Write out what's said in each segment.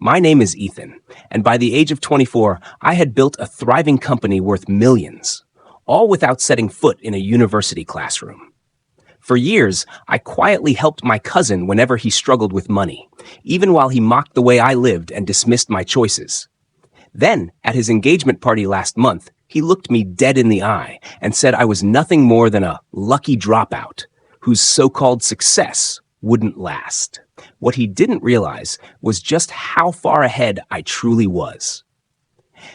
My name is Ethan, and by the age of 24, I had built a thriving company worth millions, all without setting foot in a university classroom. For years, I quietly helped my cousin whenever he struggled with money, even while he mocked the way I lived and dismissed my choices. Then, at his engagement party last month, he looked me dead in the eye and said I was nothing more than a lucky dropout whose so-called success wouldn't last. What he didn't realize was just how far ahead I truly was.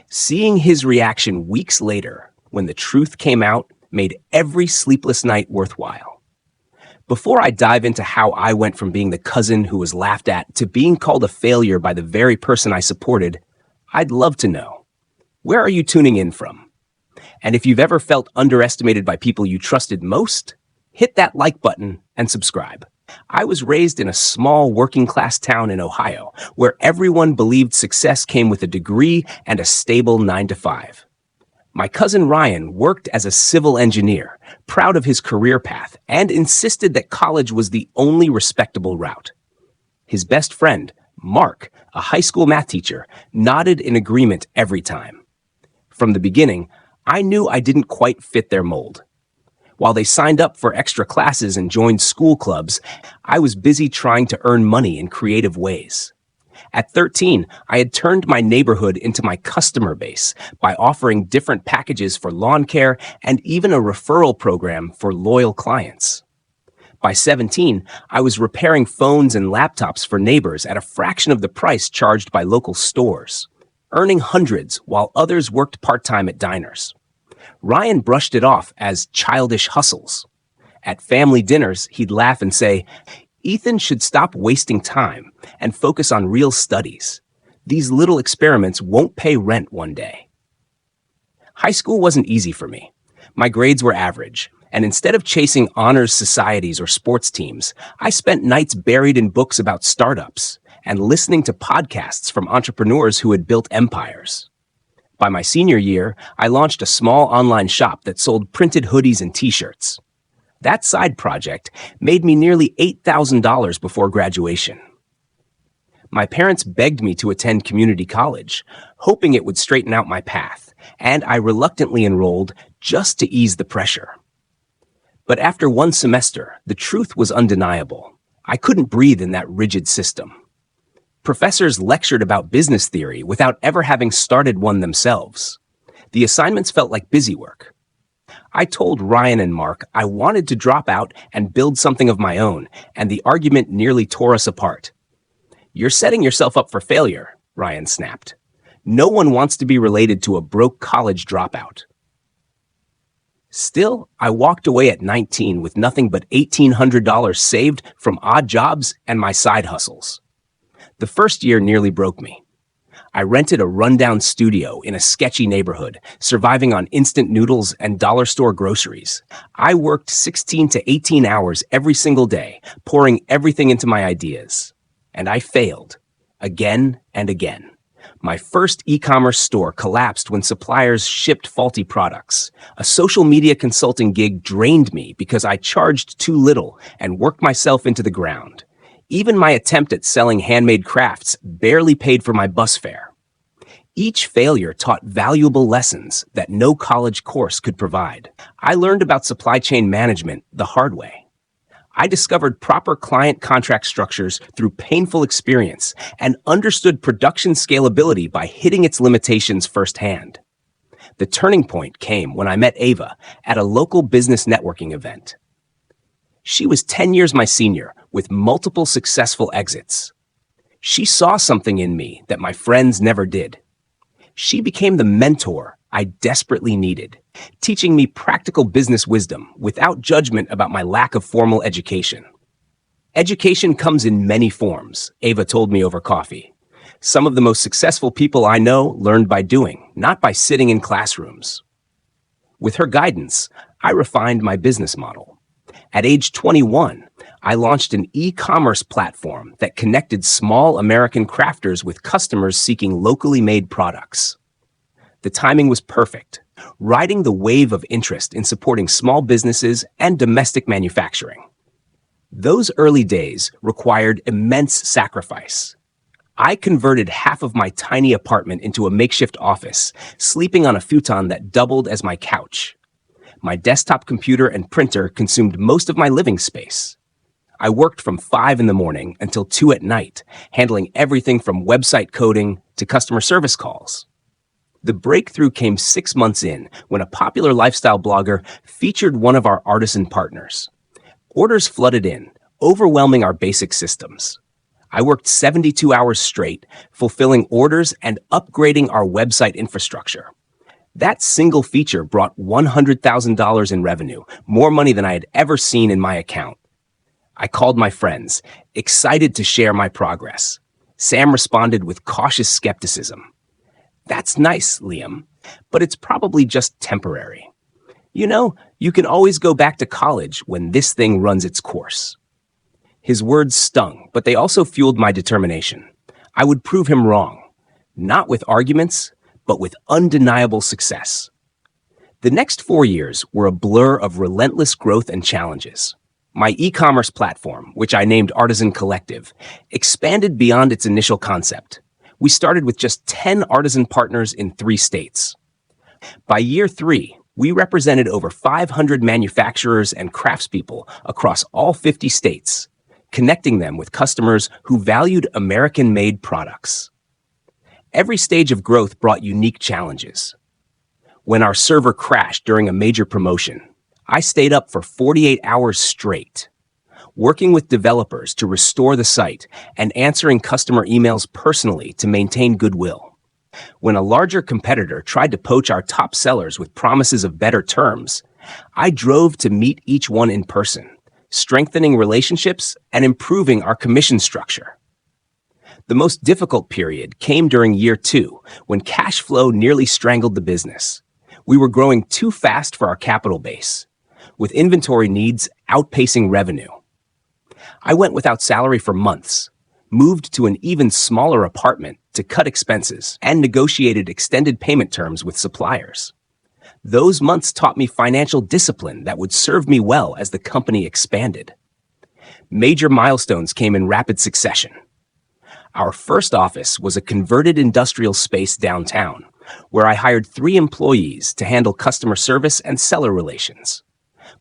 Seeing his reaction weeks later, when the truth came out, made every sleepless night worthwhile. Before I dive into how I went from being the cousin who was laughed at to being called a failure by the very person I supported, I'd love to know, where are you tuning in from? And if you've ever felt underestimated by people you trusted most, hit that like button and subscribe. I was raised in a small working-class town in Ohio where everyone believed success came with a degree and a stable 9-to-5. My cousin Ryan worked as a civil engineer, proud of his career path, and insisted that college was the only respectable route. His best friend, Mark, a high school math teacher, nodded in agreement every time. From the beginning, I knew I didn't quite fit their mold. While they signed up for extra classes and joined school clubs, I was busy trying to earn money in creative ways. At 13, I had turned my neighborhood into my customer base by offering different packages for lawn care and even a referral program for loyal clients. By 17, I was repairing phones and laptops for neighbors at a fraction of the price charged by local stores, earning hundreds while others worked part-time at diners. Ryan brushed it off as childish hustles. At family dinners, he'd laugh and say, "Ethan should stop wasting time and focus on real studies. These little experiments won't pay rent one day." High school wasn't easy for me. My grades were average, and instead of chasing honors societies or sports teams, I spent nights buried in books about startups and listening to podcasts from entrepreneurs who had built empires. By my senior year, I launched a small online shop that sold printed hoodies and t-shirts. That side project made me nearly $8,000 before graduation. My parents begged me to attend community college, hoping it would straighten out my path, and I reluctantly enrolled just to ease the pressure. But after one semester, the truth was undeniable. I couldn't breathe in that rigid system. Professors lectured about business theory without ever having started one themselves. The assignments felt like busy work. I told Ryan and Mark I wanted to drop out and build something of my own, and the argument nearly tore us apart. "You're setting yourself up for failure," Ryan snapped. "No one wants to be related to a broke college dropout." Still, I walked away at 19 with nothing but $1,800 saved from odd jobs and my side hustles. The first year nearly broke me. I rented a rundown studio in a sketchy neighborhood, surviving on instant noodles and dollar store groceries. I worked 16 to 18 hours every single day, pouring everything into my ideas. And I failed, again and again. My first e-commerce store collapsed when suppliers shipped faulty products. A social media consulting gig drained me because I charged too little and worked myself into the ground. Even my attempt at selling handmade crafts barely paid for my bus fare. Each failure taught valuable lessons that no college course could provide. I learned about supply chain management the hard way. I discovered proper client contract structures through painful experience and understood production scalability by hitting its limitations firsthand. The turning point came when I met Ava at a local business networking event. She was 10 years my senior, with multiple successful exits. She saw something in me that my friends never did. She became the mentor I desperately needed, teaching me practical business wisdom without judgment about my lack of formal education. "Education comes in many forms," Ava told me over coffee. "Some of the most successful people I know learned by doing, not by sitting in classrooms." With her guidance, I refined my business model. At age 21, I launched an e-commerce platform that connected small American crafters with customers seeking locally made products. The timing was perfect, riding the wave of interest in supporting small businesses and domestic manufacturing. Those early days required immense sacrifice. I converted half of my tiny apartment into a makeshift office, sleeping on a futon that doubled as my couch. My desktop computer and printer consumed most of my living space. I worked from 5 in the morning until 2 at night, handling everything from website coding to customer service calls. The breakthrough came 6 months in when a popular lifestyle blogger featured one of our artisan partners. Orders flooded in, overwhelming our basic systems. I worked 72 hours straight, fulfilling orders and upgrading our website infrastructure. That single feature brought $100,000 in revenue, more money than I had ever seen in my account. I called my friends, excited to share my progress. Sam responded with cautious skepticism. "That's nice, Liam, but it's probably just temporary. You know, you can always go back to college when this thing runs its course." His words stung, but they also fueled my determination. I would prove him wrong, not with arguments, but with undeniable success. The next 4 years were a blur of relentless growth and challenges. My e-commerce platform, which I named Artisan Collective, expanded beyond its initial concept. We started with just 10 artisan partners in 3 states. By year 3, we represented over 500 manufacturers and craftspeople across all 50 states, connecting them with customers who valued American-made products. Every stage of growth brought unique challenges. When our server crashed during a major promotion, I stayed up for 48 hours straight, working with developers to restore the site and answering customer emails personally to maintain goodwill. When a larger competitor tried to poach our top sellers with promises of better terms, I drove to meet each one in person, strengthening relationships and improving our commission structure. The most difficult period came during year 2, when cash flow nearly strangled the business. We were growing too fast for our capital base, with inventory needs outpacing revenue. I went without salary for months, moved to an even smaller apartment to cut expenses, and negotiated extended payment terms with suppliers. Those months taught me financial discipline that would serve me well as the company expanded. Major milestones came in rapid succession. Our first office was a converted industrial space downtown, where I hired 3 employees to handle customer service and seller relations.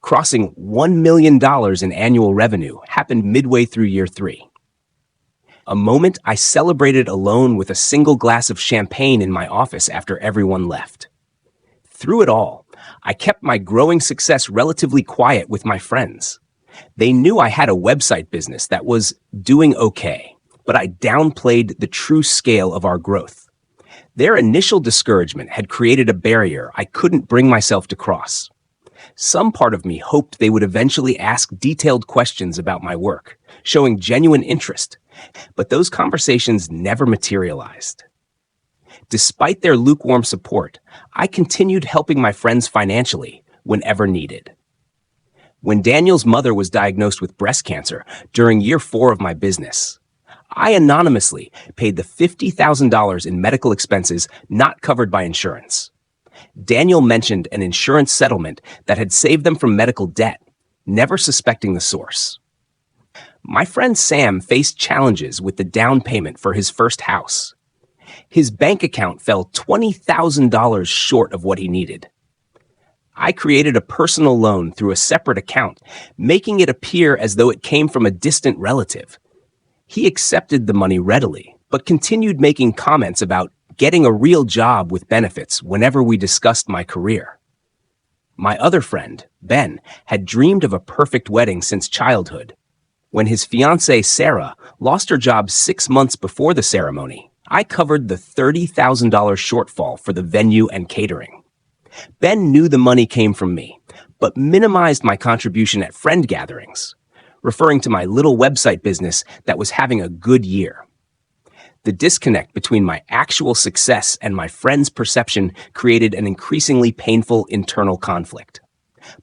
Crossing $1 million in annual revenue happened midway through year 3. A moment I celebrated alone with a single glass of champagne in my office after everyone left. Through it all, I kept my growing success relatively quiet with my friends. They knew I had a website business that was doing okay, but I downplayed the true scale of our growth. Their initial discouragement had created a barrier I couldn't bring myself to cross. Some part of me hoped they would eventually ask detailed questions about my work, showing genuine interest, but those conversations never materialized. Despite their lukewarm support, I continued helping my friends financially whenever needed. When Daniel's mother was diagnosed with breast cancer during year 4 of my business, I anonymously paid the $50,000 in medical expenses not covered by insurance. Daniel mentioned an insurance settlement that had saved them from medical debt, never suspecting the source. My friend Sam faced challenges with the down payment for his first house. His bank account fell $20,000 short of what he needed. I created a personal loan through a separate account, making it appear as though it came from a distant relative. He accepted the money readily, but continued making comments about getting a real job with benefits whenever we discussed my career. My other friend, Ben, had dreamed of a perfect wedding since childhood. When his fiancée, Sarah, lost her job 6 months before the ceremony, I covered the $30,000 shortfall for the venue and catering. Ben knew the money came from me, but minimized my contribution at friend gatherings, referring to my little website business that was having a good year. The disconnect between my actual success and my friend's perception created an increasingly painful internal conflict.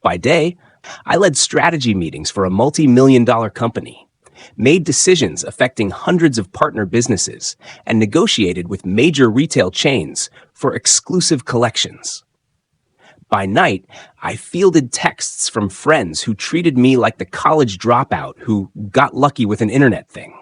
By day, I led strategy meetings for a multi-million-dollar company, made decisions affecting hundreds of partner businesses, and negotiated with major retail chains for exclusive collections. By night, I fielded texts from friends who treated me like the college dropout who got lucky with an internet thing.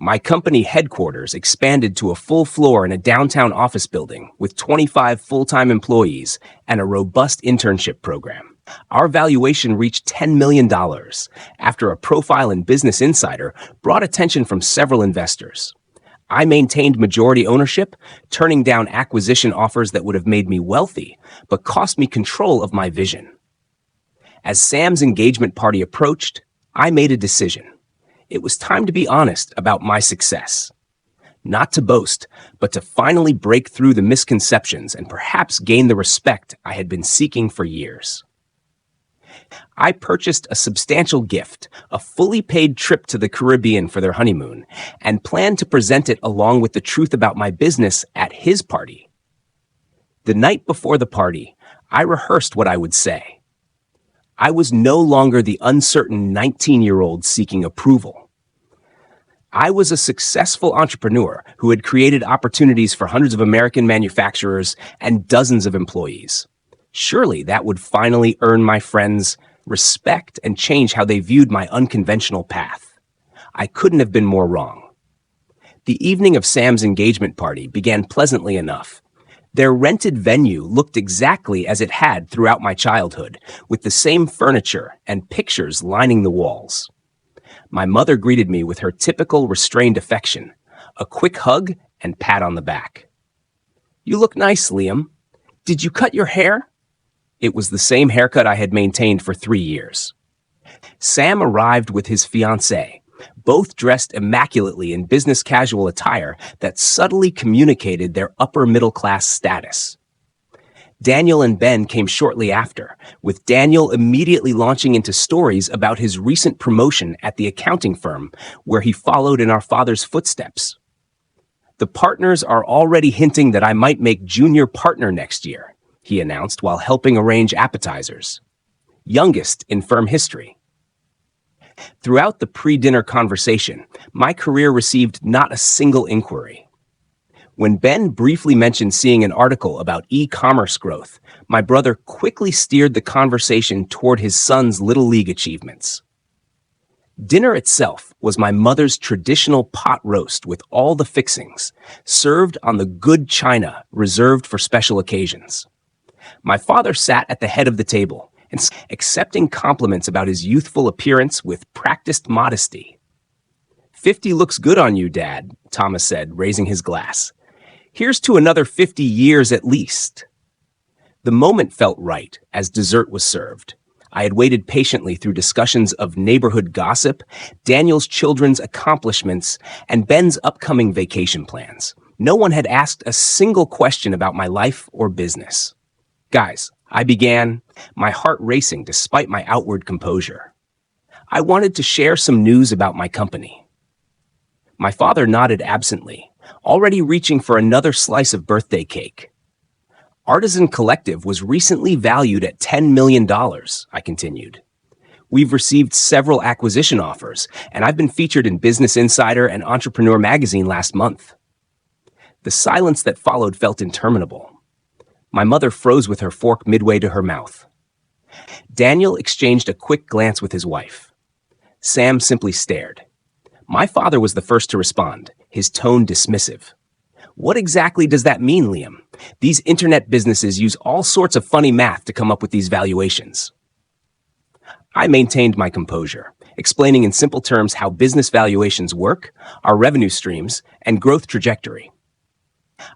My company headquarters expanded to a full floor in a downtown office building with 25 full-time employees and a robust internship program. Our valuation reached $10 million after a profile in Business Insider brought attention from several investors. I maintained majority ownership, turning down acquisition offers that would have made me wealthy, but cost me control of my vision. As Sam's engagement party approached, I made a decision. It was time to be honest about my success. Not to boast, but to finally break through the misconceptions and perhaps gain the respect I had been seeking for years. I purchased a substantial gift, a fully paid trip to the Caribbean for their honeymoon, and planned to present it along with the truth about my business at his party. The night before the party, I rehearsed what I would say. I was no longer the uncertain 19-year-old seeking approval. I was a successful entrepreneur who had created opportunities for hundreds of American manufacturers and dozens of employees. Surely that would finally earn my friends respect and change how they viewed my unconventional path. I couldn't have been more wrong. The evening of Sam's engagement party began pleasantly enough. Their rented venue looked exactly as it had throughout my childhood, with the same furniture and pictures lining the walls. My mother greeted me with her typical restrained affection, a quick hug and pat on the back. "You look nice, Liam. Did you cut your hair?" It was the same haircut I had maintained for 3 years. Sam arrived with his fiancée, both dressed immaculately in business casual attire that subtly communicated their upper-middle-class status. Daniel and Ben came shortly after, with Daniel immediately launching into stories about his recent promotion at the accounting firm where he followed in our father's footsteps. "The partners are already hinting that I might make junior partner next year," he announced while helping arrange appetizers. Youngest in firm history. Throughout the pre-dinner conversation, my career received not a single inquiry. When Ben briefly mentioned seeing an article about e-commerce growth, my brother quickly steered the conversation toward his son's Little League achievements. Dinner itself was my mother's traditional pot roast with all the fixings, served on the good china reserved for special occasions. My father sat at the head of the table, accepting compliments about his youthful appearance with practiced modesty. "50 looks good on you, Dad," Thomas said, raising his glass. "Here's to another 50 years at least." The moment felt right as dessert was served. I had waited patiently through discussions of neighborhood gossip, Daniel's children's accomplishments, and Ben's upcoming vacation plans. No one had asked a single question about my life or business. "Guys," I began, my heart racing despite my outward composure. "I wanted to share some news about my company." My father nodded absently, already reaching for another slice of birthday cake. "Artisan Collective was recently valued at $10 million, I continued. "We've received several acquisition offers, and I've been featured in Business Insider and Entrepreneur magazine last month." The silence that followed felt interminable. My mother froze with her fork midway to her mouth. Daniel exchanged a quick glance with his wife. Sam simply stared. My father was the first to respond, his tone dismissive. "What exactly does that mean, Liam? These internet businesses use all sorts of funny math to come up with these valuations." I maintained my composure, explaining in simple terms how business valuations work, our revenue streams, and growth trajectory.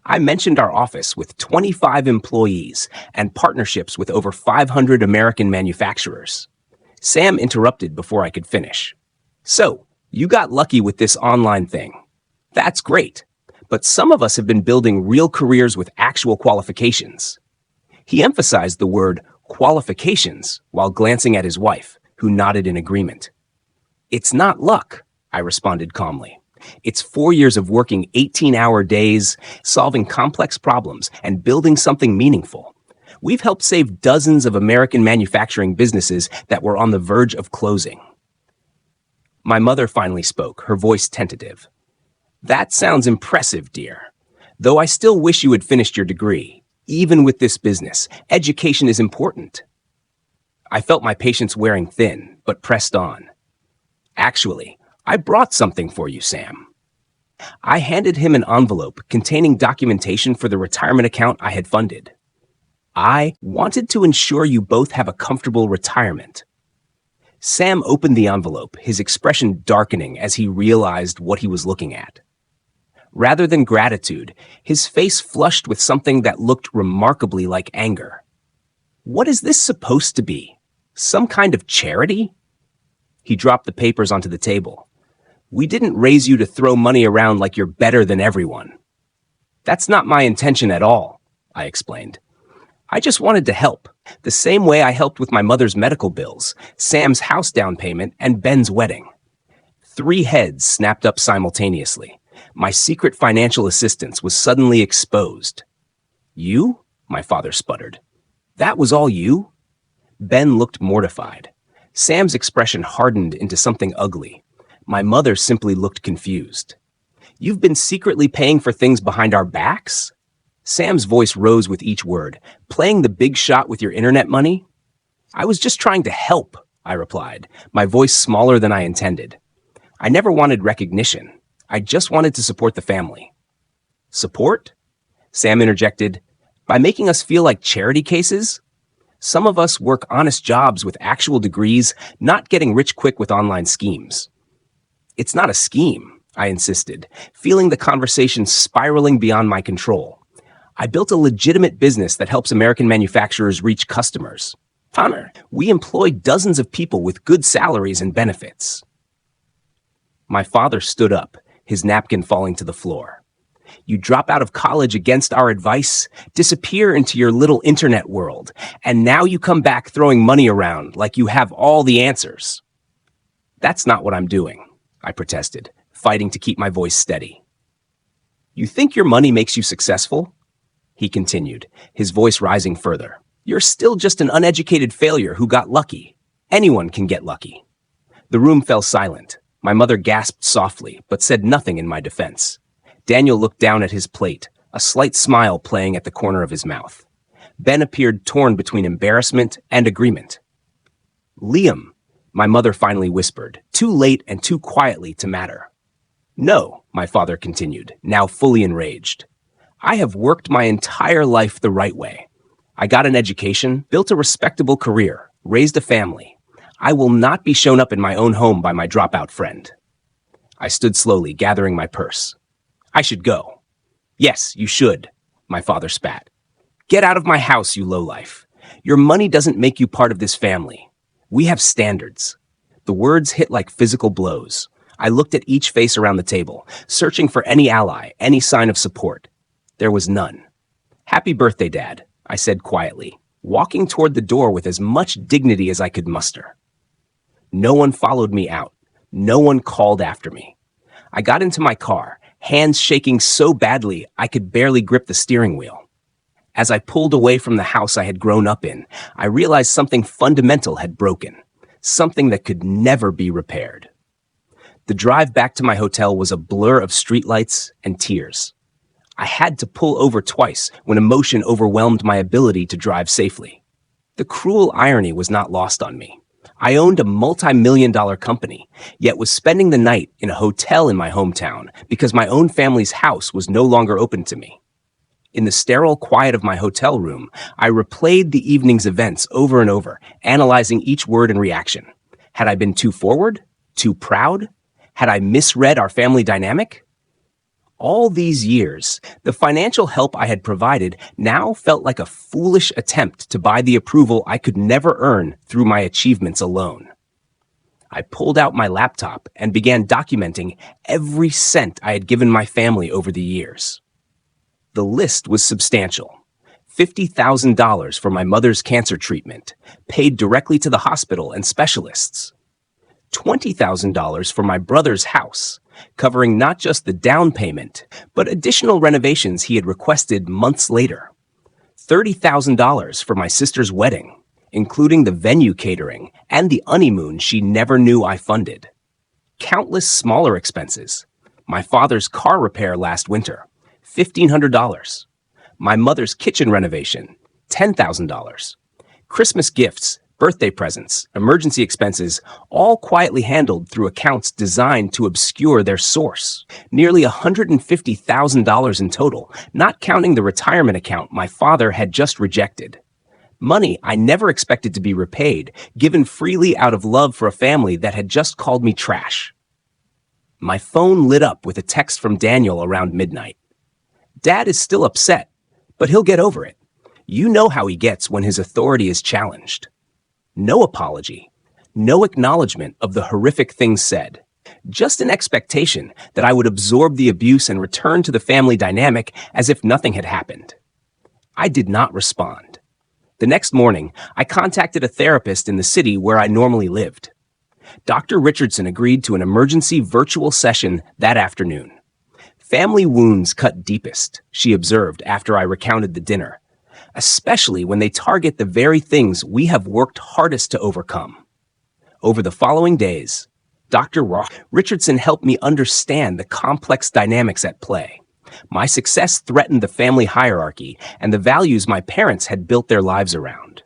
I mentioned our office with 25 employees and partnerships with over 500 American manufacturers. Sam interrupted before I could finish. "So, you got lucky with this online thing. That's great. But some of us have been building real careers with actual qualifications." He emphasized the word qualifications while glancing at his wife, who nodded in agreement. "It's not luck," I responded calmly. "It's 4 years of working 18-hour days, solving complex problems, and building something meaningful. We've helped save dozens of American manufacturing businesses that were on the verge of closing." My mother finally spoke, her voice tentative. "That sounds impressive, dear. Though I still wish you had finished your degree. Even with this business, education is important." I felt my patience wearing thin, but pressed on. "Actually, I brought something for you, Sam." I handed him an envelope containing documentation for the retirement account I had funded. I wanted to ensure you both have a comfortable retirement. Sam opened the envelope, his expression darkening as he realized what he was looking at. Rather than gratitude, his face flushed with something that looked remarkably like anger. What is this supposed to be? Some kind of charity? He dropped the papers onto the table. We didn't raise you to throw money around like you're better than everyone. That's not my intention at all, I explained. I just wanted to help, the same way I helped with my mother's medical bills, Sam's house down payment, and Ben's wedding. 3 heads snapped up simultaneously. My secret financial assistance was suddenly exposed. You? My father sputtered. That was all you? Ben looked mortified. Sam's expression hardened into something ugly. My mother simply looked confused. You've been secretly paying for things behind our backs? Sam's voice rose with each word. Playing the big shot with your internet money? I was just trying to help, I replied, my voice smaller than I intended. I never wanted recognition. I just wanted to support the family. Support? Sam interjected. By making us feel like charity cases? Some of us work honest jobs with actual degrees, not getting rich quick with online schemes. It's not a scheme, I insisted, feeling the conversation spiraling beyond my control. I built a legitimate business that helps American manufacturers reach customers. Connor, we employ dozens of people with good salaries and benefits. My father stood up, his napkin falling to the floor. You drop out of college against our advice, disappear into your little internet world, and now you come back throwing money around like you have all the answers. That's not what I'm doing, I protested, fighting to keep my voice steady. You think your money makes you successful? He continued, his voice rising further. You're still just an uneducated failure who got lucky. Anyone can get lucky. The room fell silent. My mother gasped softly, but said nothing in my defense. Daniel looked down at his plate, a slight smile playing at the corner of his mouth. Ben appeared torn between embarrassment and agreement. Liam, my mother finally whispered, too late and too quietly to matter. No, my father continued, now fully enraged. I have worked my entire life the right way. I got an education, built a respectable career, raised a family. I will not be shown up in my own home by my dropout friend. I stood slowly, gathering my purse. I should go. Yes, you should, my father spat. Get out of my house, you lowlife. Your money doesn't make you part of this family. We have standards. The words hit like physical blows. I looked at each face around the table, searching for any ally, any sign of support. There was none. Happy birthday, Dad, I said quietly, walking toward the door with as much dignity as I could muster. No one followed me out. No one called after me. I got into my car, hands shaking so badly I could barely grip the steering wheel. As I pulled away from the house I had grown up in, I realized something fundamental had broken, something that could never be repaired. The drive back to my hotel was a blur of streetlights and tears. I had to pull over twice when emotion overwhelmed my ability to drive safely. The cruel irony was not lost on me. I owned a multi-million-dollar company, yet was spending the night in a hotel in my hometown because my own family's house was no longer open to me. In the sterile quiet of my hotel room, I replayed the evening's events over and over, analyzing each word and reaction. Had I been too forward? Too proud? Had I misread our family dynamic? All these years, the financial help I had provided now felt like a foolish attempt to buy the approval I could never earn through my achievements alone. I pulled out my laptop and began documenting every cent I had given my family over the years. The list was substantial. $50,000 for my mother's cancer treatment, paid directly to the hospital and specialists. $20,000 for my brother's house, covering not just the down payment, but additional renovations he had requested months later. $30,000 for my sister's wedding, including the venue catering and the honeymoon she never knew I funded. Countless smaller expenses. My father's car repair last winter, $1,500. My mother's kitchen renovation, $10,000. Christmas gifts, Birthday presents, emergency expenses, all quietly handled through accounts designed to obscure their source. Nearly $150,000 in total, not counting the retirement account my father had just rejected. Money I never expected to be repaid, given freely out of love for a family that had just called me trash. My phone lit up with a text from Daniel around midnight. Dad is still upset, but he'll get over it. You know how he gets when his authority is challenged. No apology, no acknowledgement of the horrific things said, just an expectation that I would absorb the abuse and return to the family dynamic as if nothing had happened. I did not respond. The next morning, I contacted a therapist in the city where I normally lived. Dr. Richardson agreed to an emergency virtual session that afternoon. Family wounds cut deepest, she observed after I recounted the dinner, especially when they target the very things we have worked hardest to overcome. Over the following days, Dr. Richardson helped me understand the complex dynamics at play. My success threatened the family hierarchy and the values my parents had built their lives around.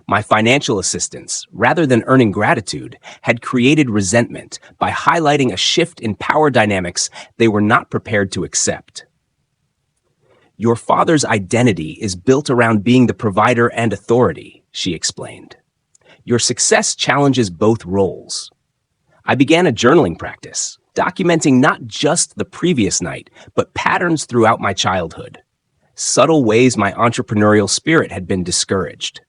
My financial assistance, rather than earning gratitude, had created resentment by highlighting a shift in power dynamics they were not prepared to accept. Your father's identity is built around being the provider and authority, she explained. Your success challenges both roles. I began a journaling practice, documenting not just the previous night, but patterns throughout my childhood. Subtle ways my entrepreneurial spirit had been discouraged.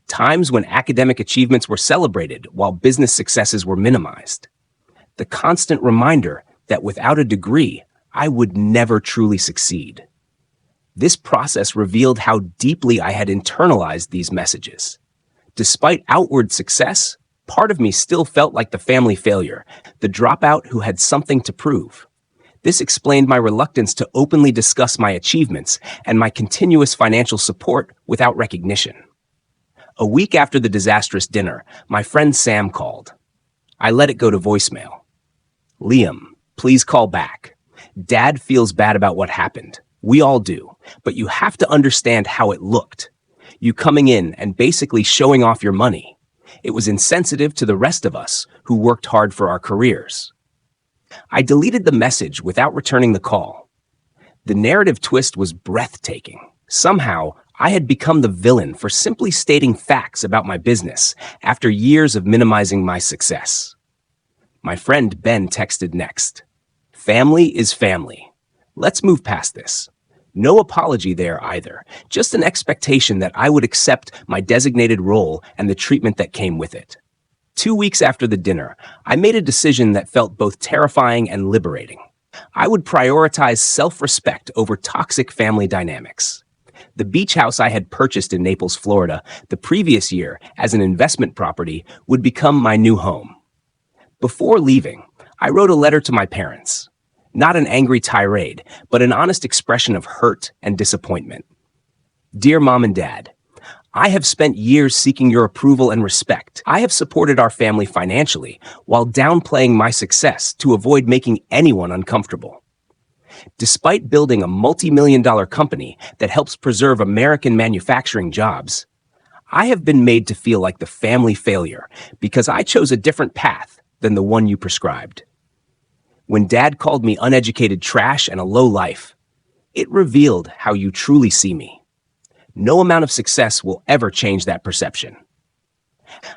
Times when academic achievements were celebrated while business successes were minimized. The constant reminder that without a degree, I would never truly succeed. This process revealed how deeply I had internalized these messages. Despite outward success, part of me still felt like the family failure, the dropout who had something to prove. This explained my reluctance to openly discuss my achievements and my continuous financial support without recognition. A week after the disastrous dinner, my friend Sam called. I let it go to voicemail. Liam, please call back. Dad feels bad about what happened. We all do, but you have to understand how it looked. You coming in and basically showing off your money. It was insensitive to the rest of us who worked hard for our careers. I deleted the message without returning the call. The narrative twist was breathtaking. Somehow, I had become the villain for simply stating facts about my business after years of minimizing my success. My friend Ben texted next. Family is family. Let's move past this. No apology there either, just an expectation that I would accept my designated role and the treatment that came with it. 2 weeks after the dinner, I made a decision that felt both terrifying and liberating. I would prioritize self-respect over toxic family dynamics. The beach house I had purchased in Naples, Florida, the previous year as an investment property would become my new home. Before leaving, I wrote a letter to my parents. Not an angry tirade, but an honest expression of hurt and disappointment. Dear Mom and Dad, I have spent years seeking your approval and respect. I have supported our family financially while downplaying my success to avoid making anyone uncomfortable. Despite building a multi-million-dollar company that helps preserve American manufacturing jobs, I have been made to feel like the family failure because I chose a different path than the one you prescribed. When Dad called me uneducated trash and a low life, it revealed how you truly see me. No amount of success will ever change that perception.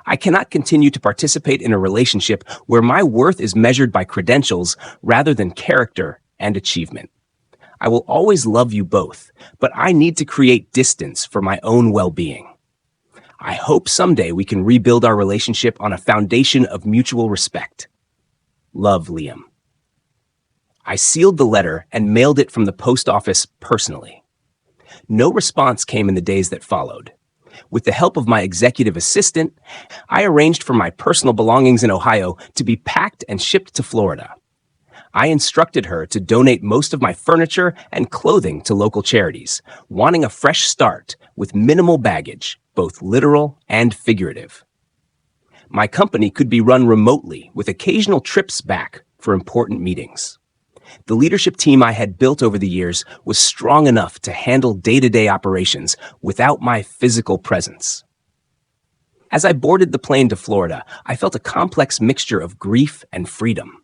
I cannot continue to participate in a relationship where my worth is measured by credentials rather than character and achievement. I will always love you both, but I need to create distance for my own well-being. I hope someday we can rebuild our relationship on a foundation of mutual respect. Love, Liam. I sealed the letter and mailed it from the post office personally. No response came in the days that followed. With the help of my executive assistant, I arranged for my personal belongings in Ohio to be packed and shipped to Florida. I instructed her to donate most of my furniture and clothing to local charities, wanting a fresh start with minimal baggage, both literal and figurative. My company could be run remotely with occasional trips back for important meetings. The leadership team I had built over the years was strong enough to handle day-to-day operations without my physical presence. As I boarded the plane to Florida, I felt a complex mixture of grief and freedom.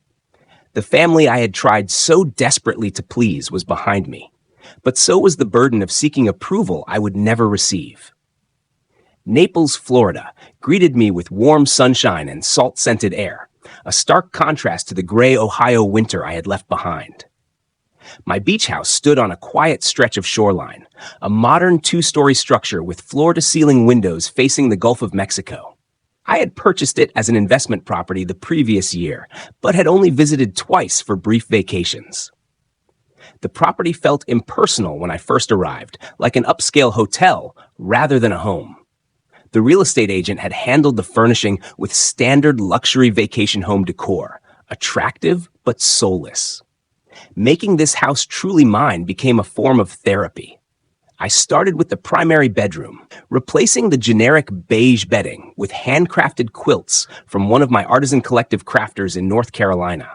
The family I had tried so desperately to please was behind me, but so was the burden of seeking approval I would never receive. Naples, Florida, greeted me with warm sunshine and salt-scented air, a stark contrast to the gray Ohio winter I had left behind. My beach house stood on a quiet stretch of shoreline, a modern two-story structure with floor-to-ceiling windows facing the Gulf of Mexico. I had purchased it as an investment property the previous year, but had only visited twice for brief vacations. The property felt impersonal when I first arrived, like an upscale hotel rather than a home. The real estate agent had handled the furnishing with standard luxury vacation home decor, attractive but soulless. Making this house truly mine became a form of therapy. I started with the primary bedroom, replacing the generic beige bedding with handcrafted quilts from one of my artisan collective crafters in North Carolina.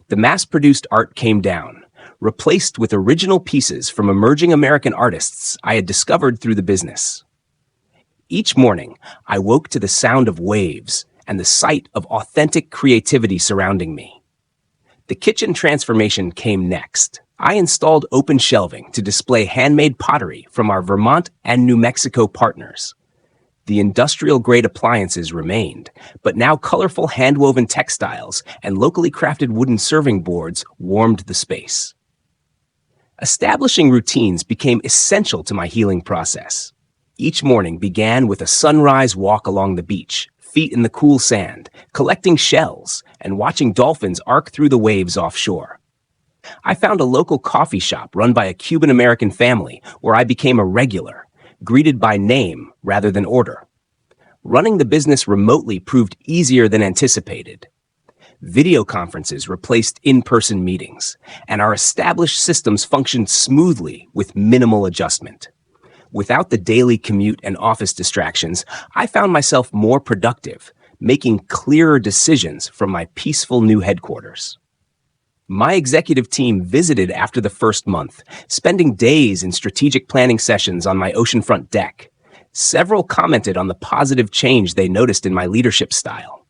The mass-produced art came down, replaced with original pieces from emerging American artists I had discovered through the business. Each morning, I woke to the sound of waves and the sight of authentic creativity surrounding me. The kitchen transformation came next. I installed open shelving to display handmade pottery from our Vermont and New Mexico partners. The industrial-grade appliances remained, but now colorful hand-woven textiles and locally crafted wooden serving boards warmed the space. Establishing routines became essential to my healing process. Each morning began with a sunrise walk along the beach, feet in the cool sand, collecting shells, and watching dolphins arc through the waves offshore. I found a local coffee shop run by a Cuban-American family where I became a regular, greeted by name rather than order. Running the business remotely proved easier than anticipated. Video conferences replaced in-person meetings, and our established systems functioned smoothly with minimal adjustment. Without the daily commute and office distractions, I found myself more productive, making clearer decisions from my peaceful new headquarters. My executive team visited after the first month, spending days in strategic planning sessions on my oceanfront deck. Several commented on the positive change they noticed in my leadership style.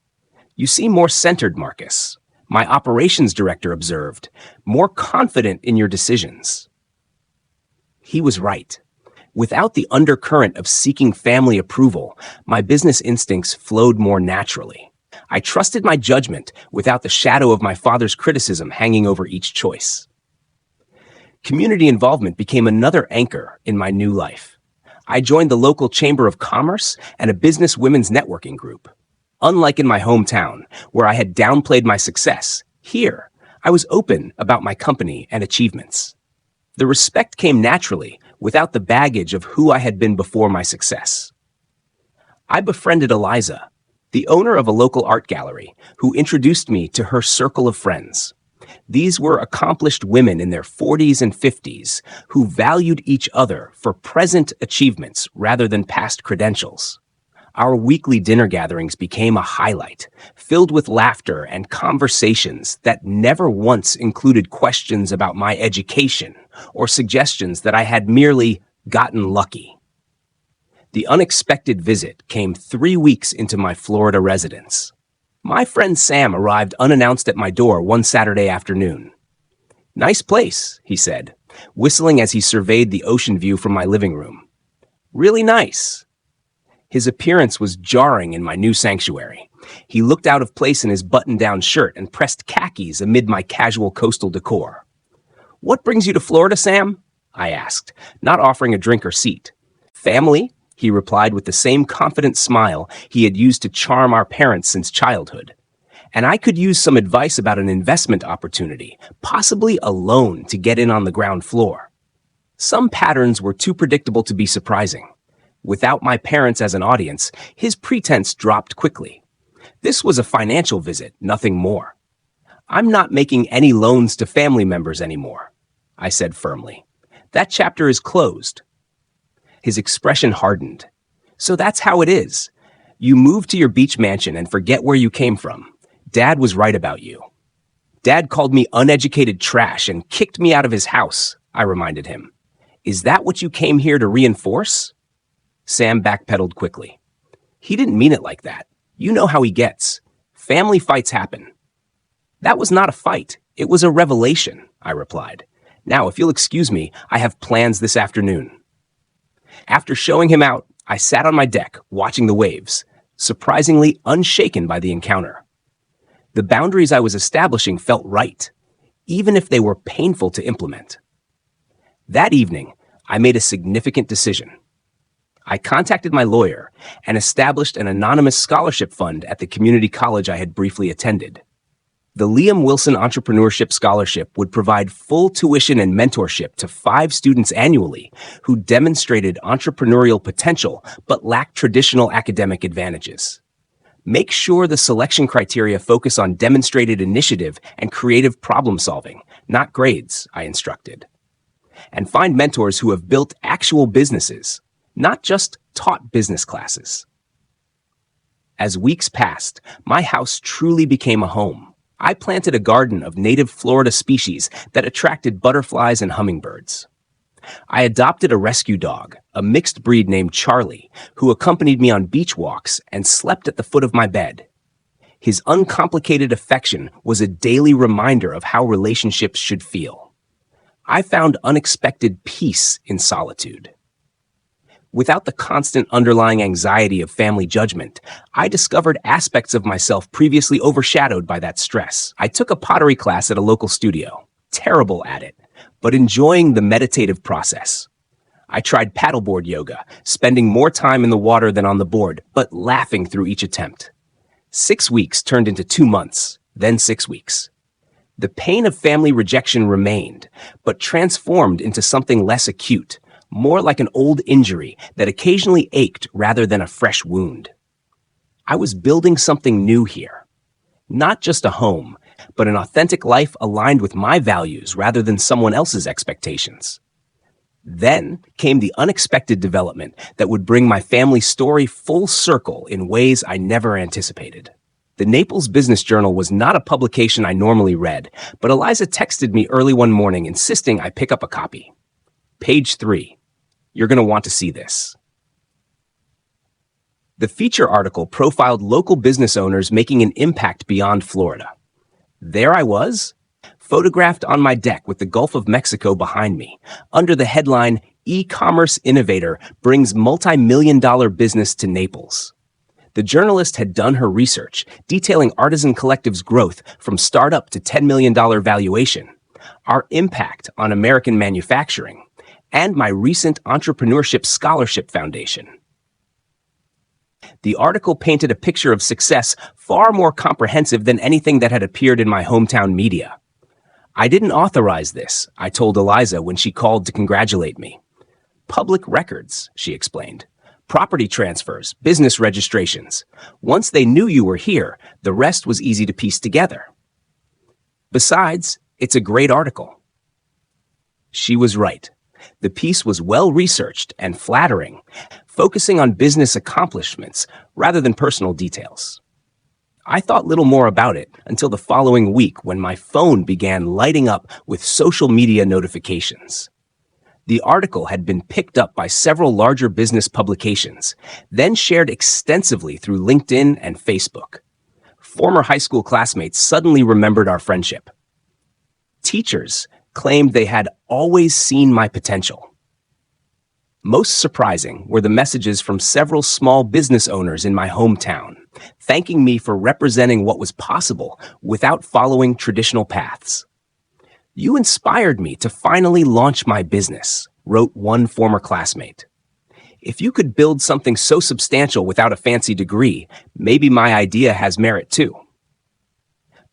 "You seem more centered, Marcus," my operations director observed, "more confident in your decisions." He was right. Without the undercurrent of seeking family approval, my business instincts flowed more naturally. I trusted my judgment without the shadow of my father's criticism hanging over each choice. Community involvement became another anchor in my new life. I joined the local Chamber of Commerce and a business women's networking group. Unlike in my hometown, where I had downplayed my success, here, I was open about my company and achievements. The respect came naturally, without the baggage of who I had been before my success. I befriended Eliza, the owner of a local art gallery, who introduced me to her circle of friends. These were accomplished women in their 40s and 50s who valued each other for present achievements rather than past credentials. Our weekly dinner gatherings became a highlight, filled with laughter and conversations that never once included questions about my education or suggestions that I had merely gotten lucky. The unexpected visit came 3 weeks into my Florida residence. My friend Sam arrived unannounced at my door one Saturday afternoon. "Nice place," he said, whistling as he surveyed the ocean view from my living room. "Really nice." His appearance was jarring in my new sanctuary. He looked out of place in his button-down shirt and pressed khakis amid my casual coastal decor. "What brings you to Florida, Sam?" I asked, not offering a drink or seat. "Family," he replied with the same confident smile he had used to charm our parents since childhood. "And I could use some advice about an investment opportunity, possibly a loan to get in on the ground floor." Some patterns were too predictable to be surprising. Without my parents as an audience, his pretense dropped quickly. This was a financial visit, nothing more. "I'm not making any loans to family members anymore," I said firmly. "That chapter is closed." His expression hardened. "So that's how it is. You move to your beach mansion and forget where you came from. Dad was right about you." "Dad called me uneducated trash and kicked me out of his house," I reminded him. "Is that what you came here to reinforce?" Sam backpedaled quickly. He didn't mean it like that. You know how he gets. Family fights happen. That was not a fight. It was a revelation, I replied. Now, if you'll excuse me, I have plans this afternoon. After showing him out, I sat on my deck, watching the waves, surprisingly unshaken by the encounter. The boundaries I was establishing felt right, even if they were painful to implement. That evening, I made a significant decision. I contacted my lawyer and established an anonymous scholarship fund at the community college I had briefly attended. The Liam Wilson Entrepreneurship Scholarship would provide full tuition and mentorship to 5 students annually who demonstrated entrepreneurial potential but lacked traditional academic advantages. Make sure the selection criteria focus on demonstrated initiative and creative problem solving, not grades, I instructed. And find mentors who have built actual businesses, not just taught business classes. As weeks passed, my house truly became a home. I planted a garden of native Florida species that attracted butterflies and hummingbirds. I adopted a rescue dog, a mixed breed named Charlie, who accompanied me on beach walks and slept at the foot of my bed. His uncomplicated affection was a daily reminder of how relationships should feel. I found unexpected peace in solitude. Without the constant underlying anxiety of family judgment, I discovered aspects of myself previously overshadowed by that stress. I took a pottery class at a local studio, terrible at it, but enjoying the meditative process. I tried paddleboard yoga, spending more time in the water than on the board, but laughing through each attempt. 6 weeks turned into 2 months, then 6 weeks. The pain of family rejection remained, but transformed into something less acute, more like an old injury that occasionally ached rather than a fresh wound. I was building something new here. Not just a home, but an authentic life aligned with my values rather than someone else's expectations. Then came the unexpected development that would bring my family's story full circle in ways I never anticipated. The Naples Business Journal was not a publication I normally read, but Eliza texted me early one morning insisting I pick up a copy. Page 3. You're going to want to see this. The feature article profiled local business owners making an impact beyond Florida. There I was, photographed on my deck with the Gulf of Mexico behind me, under the headline, "E-commerce innovator brings multi-million-dollar business to Naples." The journalist had done her research, detailing Artisan Collective's growth from startup to $10 million valuation, our impact on American manufacturing, and my recent Entrepreneurship Scholarship Foundation. The article painted a picture of success far more comprehensive than anything that had appeared in my hometown media. I didn't authorize this, I told Eliza when she called to congratulate me. Public records, she explained. Property transfers, business registrations. Once they knew you were here, the rest was easy to piece together. Besides, it's a great article. She was right. The piece was well-researched and flattering, focusing on business accomplishments rather than personal details. I thought little more about it until the following week when my phone began lighting up with social media notifications. The article had been picked up by several larger business publications, then shared extensively through LinkedIn and Facebook. Former high school classmates suddenly remembered our friendship. Teachers claimed they had always seen my potential. Most surprising were the messages from several small business owners in my hometown, thanking me for representing what was possible without following traditional paths. "You inspired me to finally launch my business," wrote one former classmate. "If you could build something so substantial without a fancy degree, maybe my idea has merit too."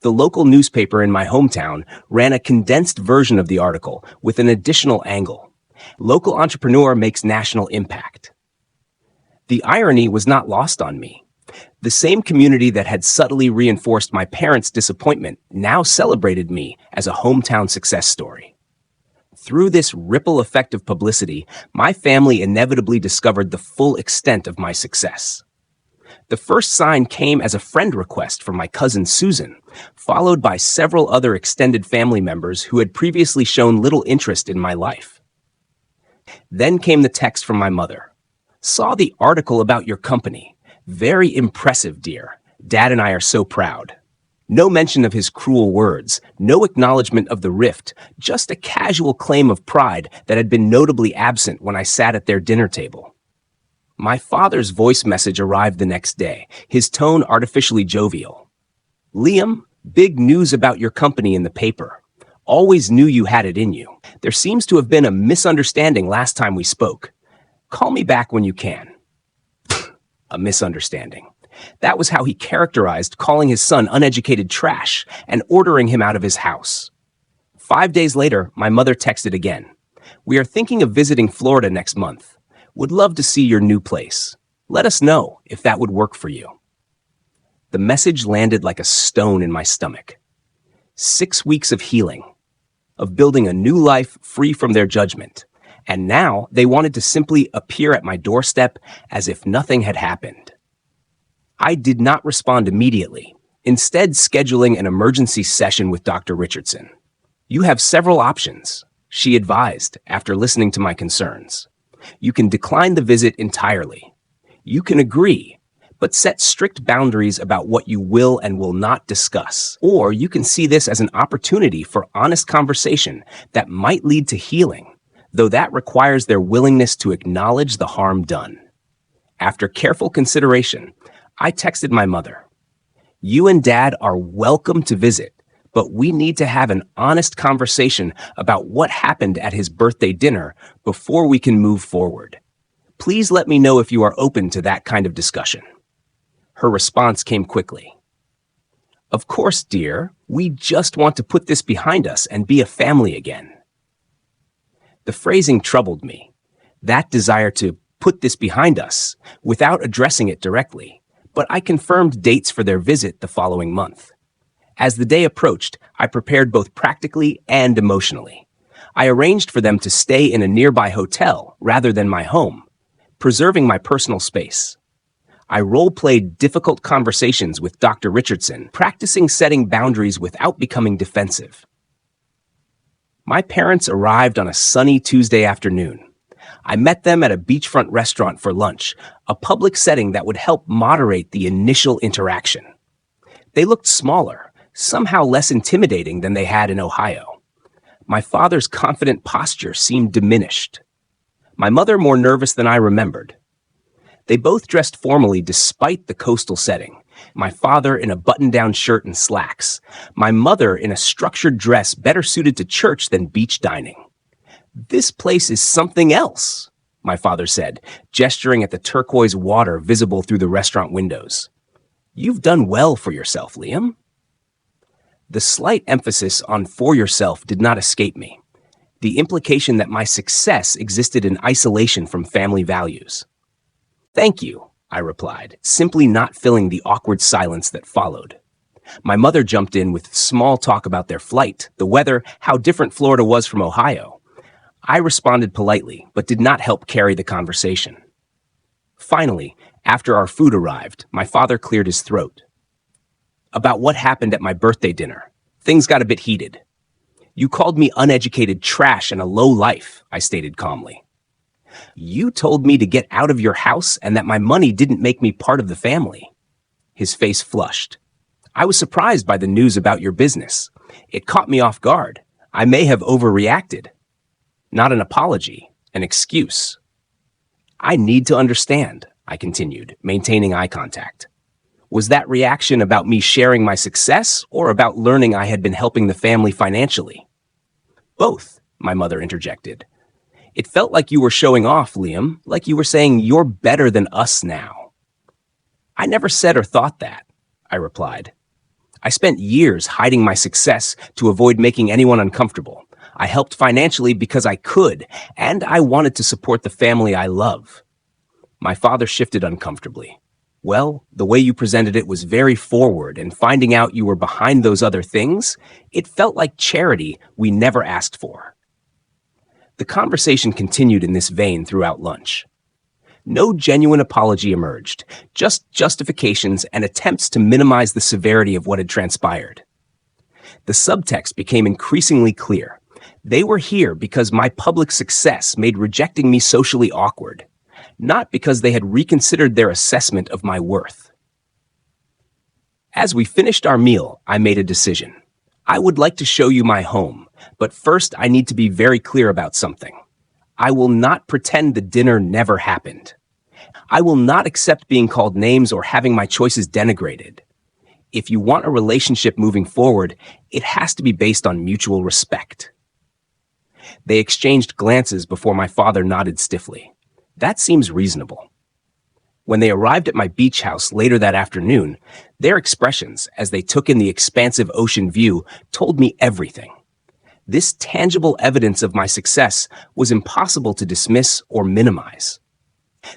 The local newspaper in my hometown ran a condensed version of the article with an additional angle. Local entrepreneur makes national impact. The irony was not lost on me. The same community that had subtly reinforced my parents' disappointment now celebrated me as a hometown success story. Through this ripple effect of publicity, my family inevitably discovered the full extent of my success. The first sign came as a friend request from my cousin Susan, followed by several other extended family members who had previously shown little interest in my life. Then came the text from my mother. "Saw the article about your company. Very impressive, dear. Dad and I are so proud. No mention of his cruel words, no acknowledgement of the rift, just a casual claim of pride that had been notably absent when I sat at their dinner table. My father's voice message arrived the next day, his tone artificially jovial. Liam, big news about your company in the paper. Always knew you had it in you. There seems to have been a misunderstanding last time we spoke. Call me back when you can. A misunderstanding. That was how he characterized calling his son uneducated trash and ordering him out of his house. 5 days later, my mother texted again. We are thinking of visiting Florida next month. Would love to see your new place. Let us know if that would work for you. The message landed like a stone in my stomach. 6 weeks of healing, of building a new life free from their judgment. And now they wanted to simply appear at my doorstep as if nothing had happened. I did not respond immediately, instead scheduling an emergency session with Dr. Richardson. You have several options, she advised after listening to my concerns. You can decline the visit entirely. You can agree, but set strict boundaries about what you will and will not discuss. Or you can see this as an opportunity for honest conversation that might lead to healing, though that requires their willingness to acknowledge the harm done. After careful consideration, I texted my mother. You and Dad are welcome to visit, but we need to have an honest conversation about what happened at his birthday dinner before we can move forward. Please let me know if you are open to that kind of discussion. Her response came quickly. Of course, dear, we just want to put this behind us and be a family again. The phrasing troubled me. That desire to put this behind us without addressing it directly. But I confirmed dates for their visit the following month. As the day approached, I prepared both practically and emotionally. I arranged for them to stay in a nearby hotel rather than my home, preserving my personal space. I role-played difficult conversations with Dr. Richardson, practicing setting boundaries without becoming defensive. My parents arrived on a sunny Tuesday afternoon. I met them at a beachfront restaurant for lunch, a public setting that would help moderate the initial interaction. They looked smaller, somehow less intimidating than they had in Ohio. My father's confident posture seemed diminished. My mother more nervous than I remembered. They both dressed formally despite the coastal setting. My father in a button-down shirt and slacks. My mother in a structured dress better suited to church than beach dining. This place is something else, my father said, gesturing at the turquoise water visible through the restaurant windows. You've done well for yourself, Liam. The slight emphasis on for yourself did not escape me. The implication that my success existed in isolation from family values. Thank you, I replied, simply not filling the awkward silence that followed. My mother jumped in with small talk about their flight, the weather, how different Florida was from Ohio. I responded politely, but did not help carry the conversation. Finally, after our food arrived, my father cleared his throat. About what happened at my birthday dinner. Things got a bit heated. You called me uneducated trash and a low life, I stated calmly. You told me to get out of your house and that my money didn't make me part of the family. His face flushed. I was surprised by the news about your business. It caught me off guard. I may have overreacted. Not an apology, an excuse. I need to understand, I continued, maintaining eye contact. Was that reaction about me sharing my success or about learning I had been helping the family financially? Both, my mother interjected. It felt like you were showing off, Liam, like you were saying you're better than us now. I never said or thought that, I replied. I spent years hiding my success to avoid making anyone uncomfortable. I helped financially because I could, and I wanted to support the family I love. My father shifted uncomfortably. Well, the way you presented it was very forward, and finding out you were behind those other things, it felt like charity we never asked for. The conversation continued in this vein throughout lunch. No genuine apology emerged, just justifications and attempts to minimize the severity of what had transpired. The subtext became increasingly clear. They were here because my public success made rejecting me socially awkward. not because they had reconsidered their assessment of my worth. As we finished our meal, I made a decision. I would like to show you my home, but first I need to be very clear about something. I will not pretend the dinner never happened. I will not accept being called names or having my choices denigrated. If you want a relationship moving forward, it has to be based on mutual respect. They exchanged glances before my father nodded stiffly. That seems reasonable. When they arrived at my beach house later that afternoon, their expressions, as they took in the expansive ocean view, told me everything. This tangible evidence of my success was impossible to dismiss or minimize.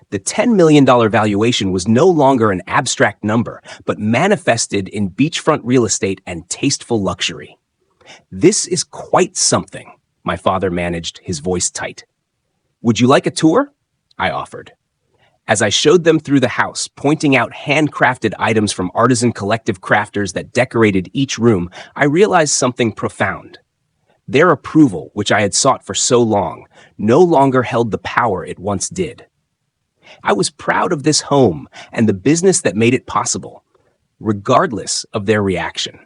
The $10 million valuation was no longer an abstract number, but manifested in beachfront real estate and tasteful luxury. This is quite something, my father managed, his voice tight. Would you like a tour? I offered. As I showed them through the house, pointing out handcrafted items from artisan collective crafters that decorated each room, I realized something profound. Their approval, which I had sought for so long, no longer held the power it once did. I was proud of this home and the business that made it possible, regardless of their reaction.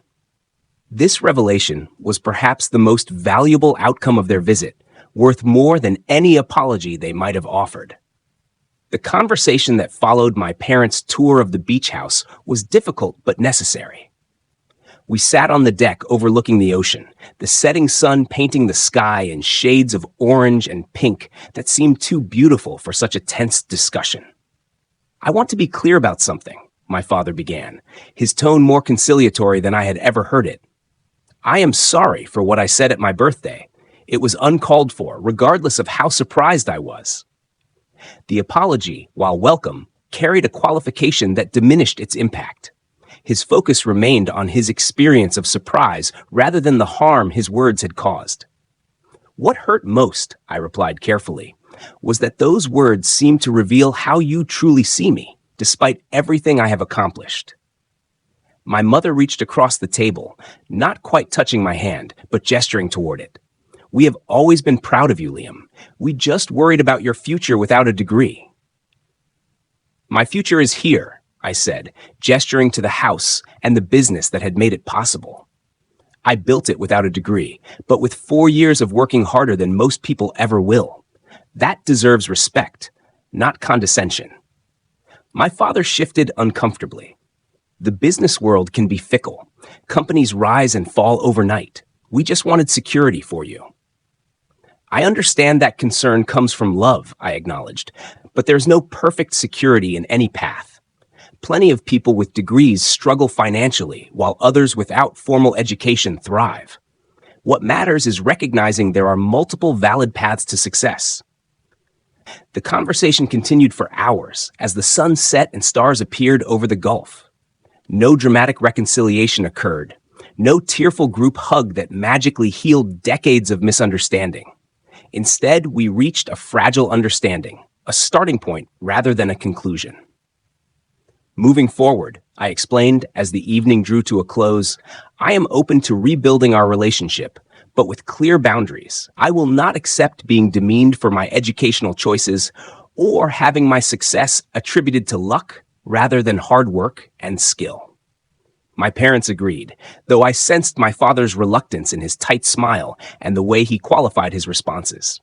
This revelation was perhaps the most valuable outcome of their visit, worth more than any apology they might have offered. The conversation that followed my parents' tour of the beach house was difficult but necessary. We sat on the deck overlooking the ocean, the setting sun painting the sky in shades of orange and pink that seemed too beautiful for such a tense discussion. I want to be clear about something, my father began, his tone more conciliatory than I had ever heard it. I am sorry for what I said at my birthday. It was uncalled for, regardless of how surprised I was. The apology, while welcome, carried a qualification that diminished its impact. His focus remained on his experience of surprise rather than the harm his words had caused. What hurt most, I replied carefully, was that those words seemed to reveal how you truly see me, despite everything I have accomplished. My mother reached across the table, not quite touching my hand, but gesturing toward it. We have always been proud of you, Liam. We just worried about your future without a degree. My future is here, I said, gesturing to the house and the business that had made it possible. I built it without a degree, but with 4 years of working harder than most people ever will. That deserves respect, not condescension. My father shifted uncomfortably. The business world can be fickle. Companies rise and fall overnight. We just wanted security for you. I understand that concern comes from love, I acknowledged, but there's no perfect security in any path. Plenty of people with degrees struggle financially, while others without formal education thrive. What matters is recognizing there are multiple valid paths to success. The conversation continued for hours as the sun set and stars appeared over the Gulf. No dramatic reconciliation occurred. No tearful group hug that magically healed decades of misunderstanding. Instead, we reached a fragile understanding, a starting point rather than a conclusion. Moving forward, I explained as the evening drew to a close, I am open to rebuilding our relationship, but with clear boundaries. I will not accept being demeaned for my educational choices or having my success attributed to luck rather than hard work and skill. My parents agreed, though I sensed my father's reluctance in his tight smile and the way he qualified his responses.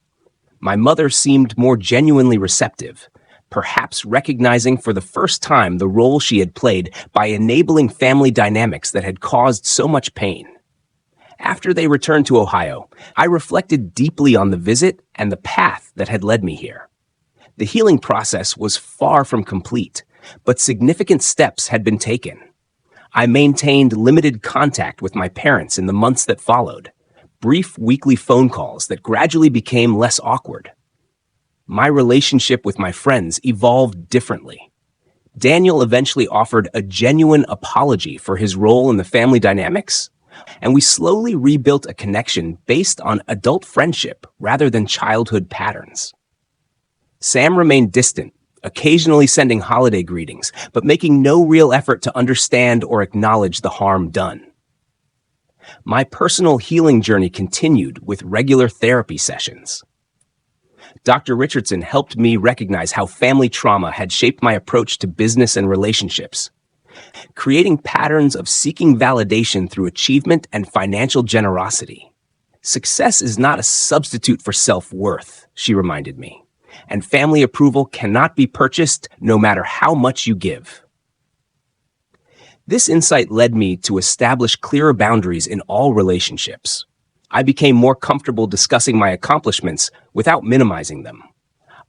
My mother seemed more genuinely receptive, perhaps recognizing for the first time the role she had played by enabling family dynamics that had caused so much pain. After they returned to Ohio, I reflected deeply on the visit and the path that had led me here. The healing process was far from complete, but significant steps had been taken. I maintained limited contact with my parents in the months that followed, brief weekly phone calls that gradually became less awkward. My relationship with my friends evolved differently. Daniel eventually offered a genuine apology for his role in the family dynamics, and we slowly rebuilt a connection based on adult friendship rather than childhood patterns. Sam remained distant, occasionally sending holiday greetings, but making no real effort to understand or acknowledge the harm done. My personal healing journey continued with regular therapy sessions. Dr. Richardson helped me recognize how family trauma had shaped my approach to business and relationships, creating patterns of seeking validation through achievement and financial generosity. Success is not a substitute for self-worth, she reminded me, and family approval cannot be purchased no matter how much you give. This insight led me to establish clearer boundaries in all relationships. I became more comfortable discussing my accomplishments without minimizing them.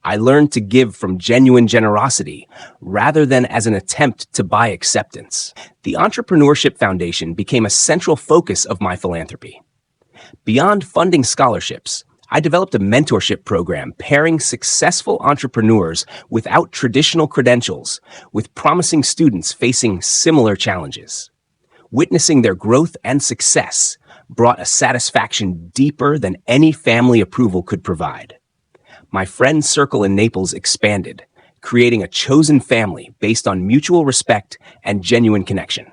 I learned to give from genuine generosity rather than as an attempt to buy acceptance. The Entrepreneurship Foundation became a central focus of my philanthropy. Beyond funding scholarships, I developed a mentorship program pairing successful entrepreneurs without traditional credentials with promising students facing similar challenges. Witnessing their growth and success brought a satisfaction deeper than any family approval could provide. My friend circle in Naples expanded, creating a chosen family based on mutual respect and genuine connection.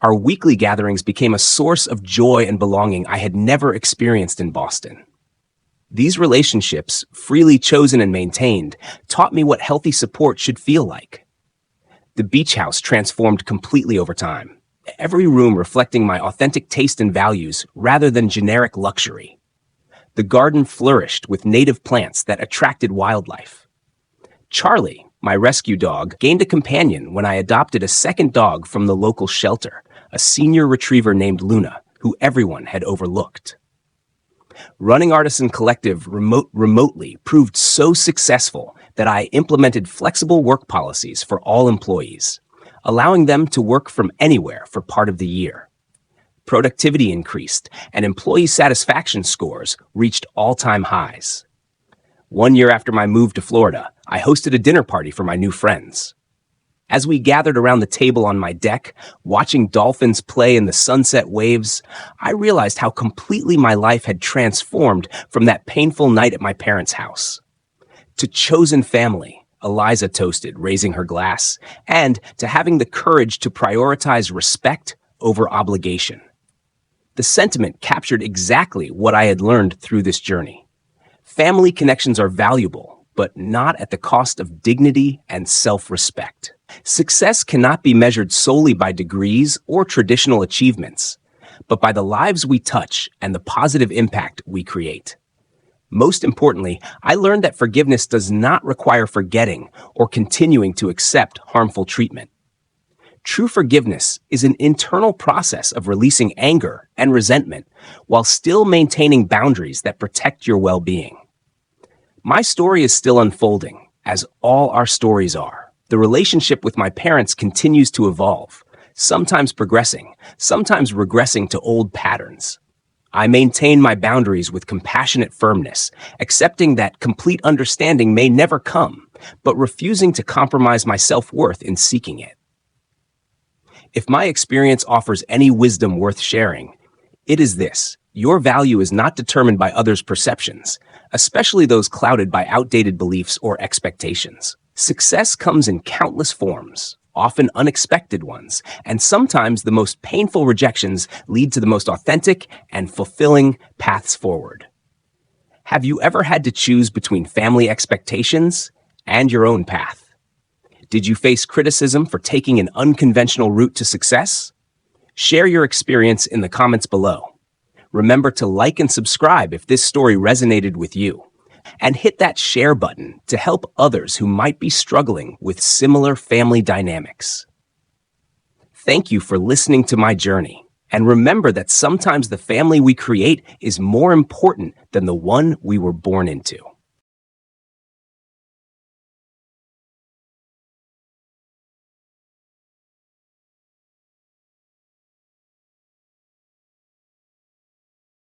Our weekly gatherings became a source of joy and belonging I had never experienced in Boston. These relationships, freely chosen and maintained, taught me what healthy support should feel like. The beach house transformed completely over time, every room reflecting my authentic taste and values rather than generic luxury. The garden flourished with native plants that attracted wildlife. Charlie, my rescue dog, gained a companion when I adopted a second dog from the local shelter, a senior retriever named Luna, who everyone had overlooked. Running Artisan Collective remotely proved so successful that I implemented flexible work policies for all employees, allowing them to work from anywhere for part of the year. Productivity increased, and employee satisfaction scores reached all-time highs. 1 year after my move to Florida, I hosted a dinner party for my new friends. As we gathered around the table on my deck, watching dolphins play in the sunset waves, I realized how completely my life had transformed from that painful night at my parents' house. To chosen family, Eliza toasted, raising her glass, and to having the courage to prioritize respect over obligation. The sentiment captured exactly what I had learned through this journey. Family connections are valuable, but not at the cost of dignity and self-respect. Success cannot be measured solely by degrees or traditional achievements, but by the lives we touch and the positive impact we create. Most importantly, I learned that forgiveness does not require forgetting or continuing to accept harmful treatment. True forgiveness is an internal process of releasing anger and resentment while still maintaining boundaries that protect your well-being. My story is still unfolding, as all our stories are. The relationship with my parents continues to evolve, sometimes progressing, sometimes regressing to old patterns. I maintain my boundaries with compassionate firmness, accepting that complete understanding may never come, but refusing to compromise my self-worth in seeking it. If my experience offers any wisdom worth sharing, it is this: your value is not determined by others' perceptions, especially those clouded by outdated beliefs or expectations. Success comes in countless forms, often unexpected ones, and sometimes the most painful rejections lead to the most authentic and fulfilling paths forward. Have you ever had to choose between family expectations and your own path? Did you face criticism for taking an unconventional route to success? Share your experience in the comments below. Remember to like and subscribe if this story resonated with you. And hit that share button to help others who might be struggling with similar family dynamics. Thank you for listening to my journey. And remember that sometimes the family we create is more important than the one we were born into.